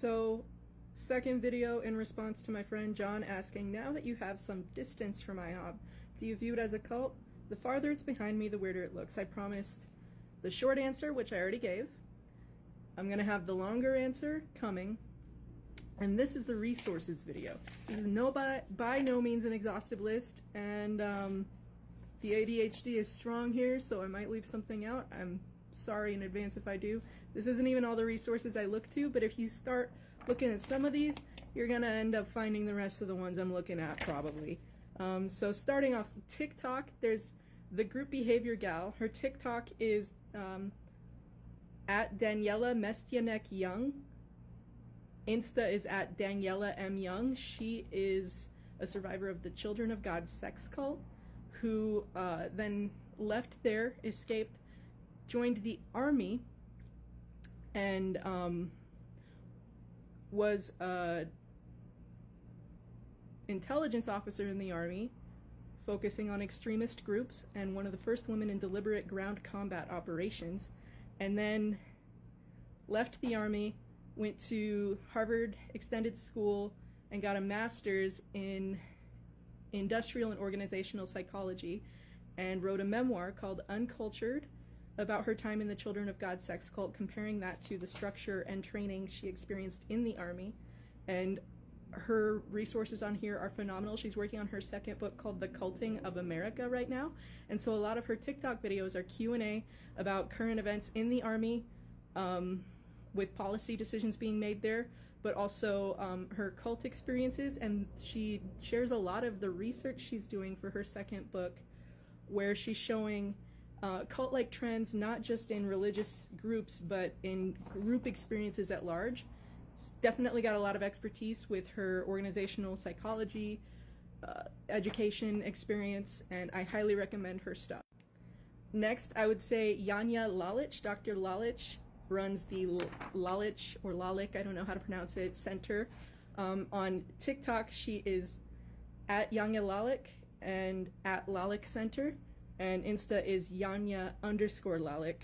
So, second video in response to my friend John asking, now that you have some distance from IHOP, do you view it as a cult? The farther it's behind me, the weirder it looks. I promised the short answer, which I already gave. I'm gonna have the longer answer coming. And this is the resources video. This is by no means an exhaustive list, and the ADHD is strong here, so I might leave something out. I'm sorry in advance if I do. This isn't even all the resources I look to, but if you start looking at some of these, you're gonna end up finding the rest of the ones I'm looking at probably. So starting off with TikTok, there's the group behavior gal. Her TikTok is at Daniela Mestyanek Young. Insta is at Daniela M. Young. She is a survivor of the Children of God sex cult who then left there, escaped, joined the army, and was an intelligence officer in the army, focusing on extremist groups, and one of the first women in deliberate ground combat operations, and then left the army, went to Harvard Extended School, and got a master's in industrial and organizational psychology, and wrote a memoir called Uncultured about her time in the Children of God sex cult, comparing that to the structure and training she experienced in the army. And her resources on here are phenomenal. She's working on her second book called The Culting of America right now, and so a lot of her TikTok videos are Q&A about current events in the army, with policy decisions being made there, but also her cult experiences, and she shares a lot of the research she's doing for her second book, where she's showing cult-like trends not just in religious groups, but in group experiences at large. She's definitely got a lot of expertise with her organizational psychology, education experience, and I highly recommend her stuff. Next, I would say Janja Lalich. Dr. Lalich runs the Lalich, or Lalick, I don't know how to pronounce it, center. On TikTok, she is at Janja Lalich and at Lalick Center, and Insta is Janja_Lalick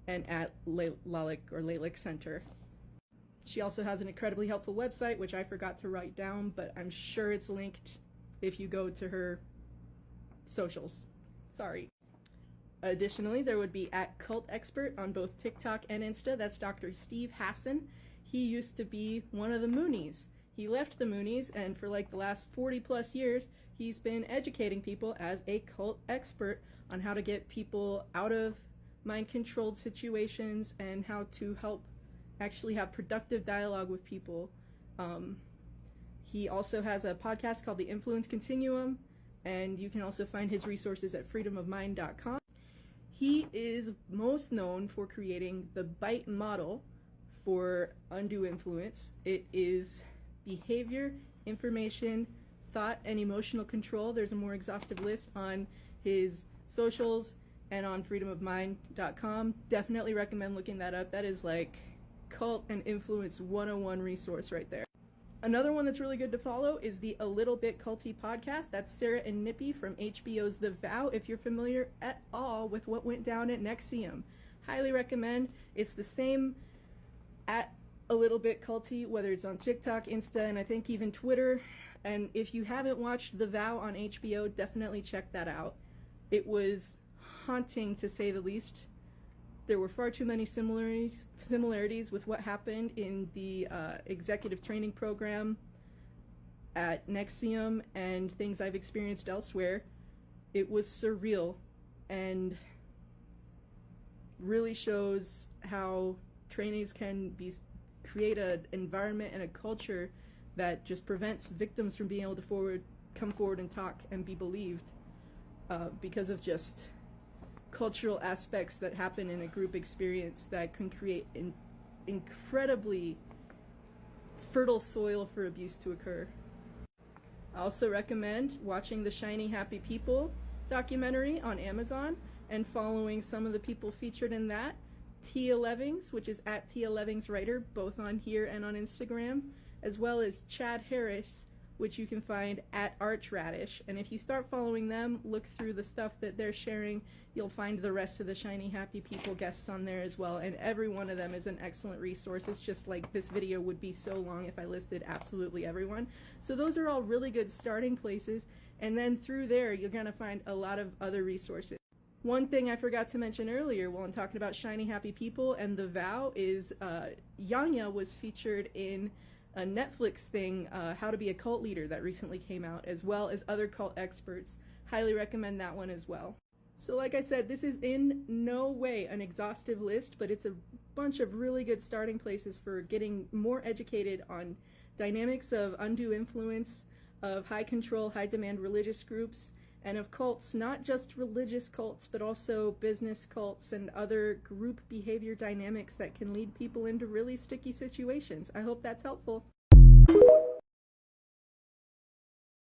and at Lalick or Lalick Center. She also has an incredibly helpful website, which I forgot to write down, but I'm sure it's linked if you go to her socials. Sorry. Additionally, there would be at Cult Expert on both TikTok and Insta. That's Dr. Steve Hassan. He used to be one of the Moonies. He left the Moonies, and for like the last 40 plus years, he's been educating people as a cult expert on how to get people out of mind-controlled situations and how to help actually have productive dialogue with people. He also has a podcast called The Influence Continuum, and you can also find his resources at freedomofmind.com. He is most known for creating the BITE model for undue influence. It is behavior, information, thought, and emotional control. There's a more exhaustive list on his socials and on freedomofmind.com. Definitely recommend looking that up. That is like cult and influence 101 resource right there. Another one that's really good to follow is the A Little Bit Culty podcast. That's Sarah and Nippy from HBO's The Vow, if you're familiar at all with what went down at NXIVM. Highly recommend. It's the same at A Little Bit Culty, whether it's on TikTok, Insta, and I think even Twitter. And if you haven't watched The Vow on HBO, definitely check that out. It was haunting, to say the least. There were far too many similarities with what happened in the executive training program at NXIVM and things I've experienced elsewhere. It was surreal and really shows how trainees can create an environment and a culture that just prevents victims from being able to come forward and talk and be believed because of just cultural aspects that happen in a group experience that can create an incredibly fertile soil for abuse to occur. I also recommend watching the Shiny Happy People documentary on Amazon and following some of the people featured in that. Tia Levings, which is at Tia Levings Writer, both on here and on Instagram, as well as Chad Harris which you can find at Archradish. And if you start following them, look through the stuff that they're sharing, you'll find the rest of the Shiny Happy People guests on there as well. And every one of them is an excellent resource. It's just like this video would be so long if I listed absolutely everyone. So those are all really good starting places. And then through there, you're going to find a lot of other resources. One thing I forgot to mention earlier while I'm talking about Shiny Happy People and The Vow is Yanya was featured in a Netflix thing, How to Be a Cult Leader, that recently came out, as well as other cult experts. Highly recommend that one as well. So like I said, this is in no way an exhaustive list, but it's a bunch of really good starting places for getting more educated on dynamics of undue influence, of high control, high demand religious groups, and of cults, not just religious cults, but also business cults and other group behavior dynamics that can lead people into really sticky situations. I hope that's helpful.